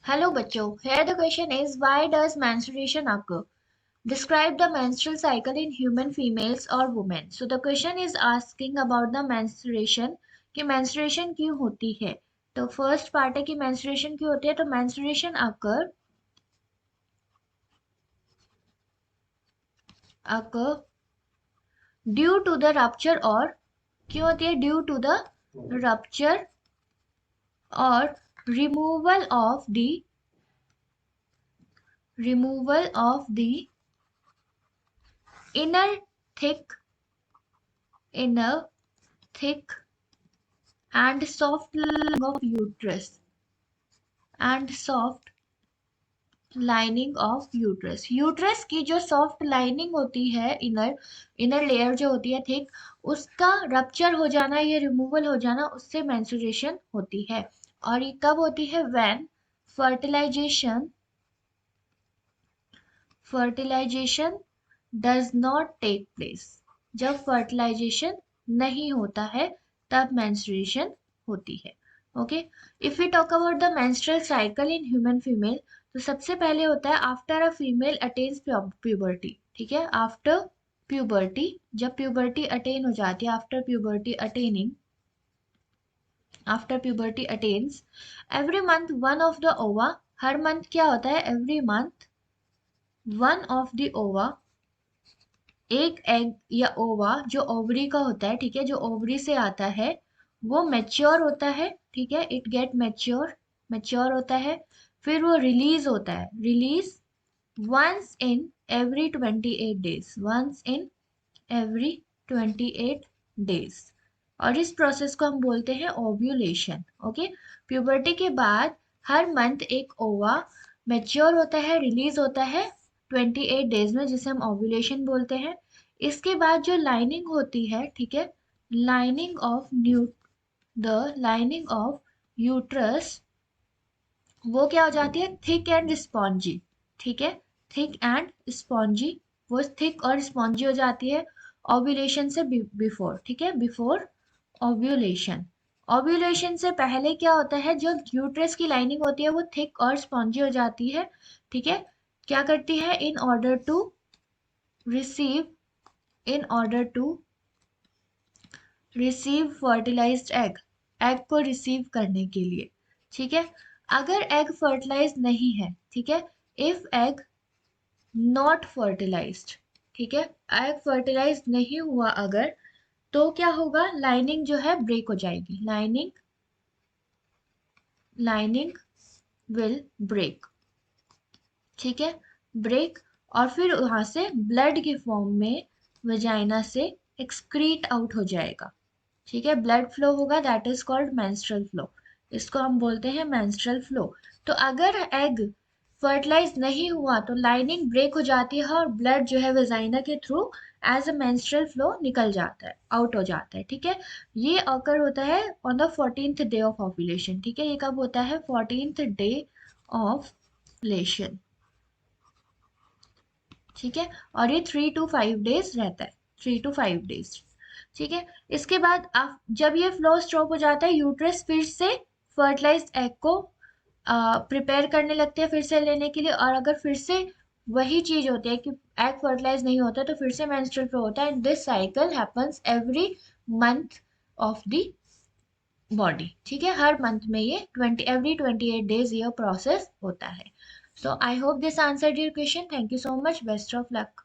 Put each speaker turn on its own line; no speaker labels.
Hello बच्चों, here the question is why does menstruation occur? Describe the menstrual cycle in human females or women. So the question is asking about the menstruation कि menstruation क्यों होती है. तो first part है कि menstruation क्यों होती है. तो menstruation occur due to the rupture और क्यों होती है due to the rupture और removal of the inner thick and soft lining of uterus and soft lining of uterus. Uterus की जो सॉफ्ट लाइनिंग होती है इनर लेयर जो होती है थिक, उसका रप्चर हो जाना या रिमूवल हो जाना, उससे मेंस्ट्रुएशन होती है. और ये कब होती है? When fertilization does not take place. जब फर्टिलाइजेशन नहीं होता है तब मेंस्ट्रुएशन होती है. Okay, if we talk about the menstrual cycle in human female, तो सबसे पहले होता है after a female attains puberty. ठीक है, आफ्टर प्यूबर्टी, जब प्यूबर्टी अटेन हो जाती है, after puberty attains every month one of the ova. हर मंथ क्या होता है? Every month one of the ओवा, एक एग या ओवा जो ओवरी का होता है, ठीक है, जो ओवरी से आता है, वो मैच्योर होता है. ठीक है, इट गेट मैच्योर होता है. फिर वो रिलीज होता है, release once in every 28 days, once in every 28 days. और इस प्रोसेस को हम बोलते हैं ओव्यूलेशन. ओके, प्यूबर्टी के बाद हर मंथ एक ओवा मैच्योर होता है, रिलीज होता है 28 डेज में, जिसे हम ओव्यूलेशन बोलते हैं. इसके बाद जो लाइनिंग होती है, ठीक है, lining of lining of uterus, वो क्या हो जाती है? Thick and spongy. ठीक है, थिक एंड स्पॉन्जी, वो थिक और स्पॉन्जी हो जाती है ओव्यूलेशन से बिफोर. ठीक है, बिफोर ओव्यूलेशन. ओव्यूलेशन से पहले क्या होता है? जो यूट्रस की लाइनिंग होती है वो थिक और स्पॉन्जी हो जाती है. ठीक है, क्या करती है? In order to receive fertilized egg को रिसीव करने के लिए. ठीक है, अगर एग फर्टिलाइज नहीं है, ठीक है, इफ एग नॉट फर्टिलाइज्ड, ठीक है, एग फर्टिलाइज नहीं हुआ अगर, तो क्या होगा? लाइनिंग जो है ब्रेक हो जाएगी. Lining will break. ठीक है, ब्रेक, और फिर वहां से ब्लड के फॉर्म में वजाइना से एक्सक्रीट आउट हो जाएगा. ठीक है, ब्लड फ्लो होगा, that is called menstrual flow. इसको हम बोलते हैं मेंस्ट्रुअल फ्लो. तो अगर एग फर्टिलाइज नहीं हुआ तो लाइनिंग ब्रेक हो जाती है और ब्लड जो है वेजाइना के through as a menstrual flow निकल जाता है, आउट हो जाता है. ठीक है, ये अकर होता है on the 14th day of ovulation. ठीक है, ये कब होता है? 14th डे ऑफ लेशन. ठीक है, और ये 3 to 5 डेज रहता है, 3 to 5 डेज. ठीक है, इसके बाद जब ये फ्लो स्टॉप हो जाता है, यूट्रस फिर से फर्टिलाइज्ड एग को प्रिपेयर करने लगते हैं फिर से लेने के लिए. और अगर फिर से वही चीज होती है कि एग फर्टिलाइज नहीं होता, तो फिर से मेंस्ट्रुअल फ्लो होता है. And this cycle happens every month of the body. ठीक है, हर मंथ में ये एवरी 28 डेज ये प्रोसेस होता है. So I hope this answered your question. Thank you so much. Best of luck.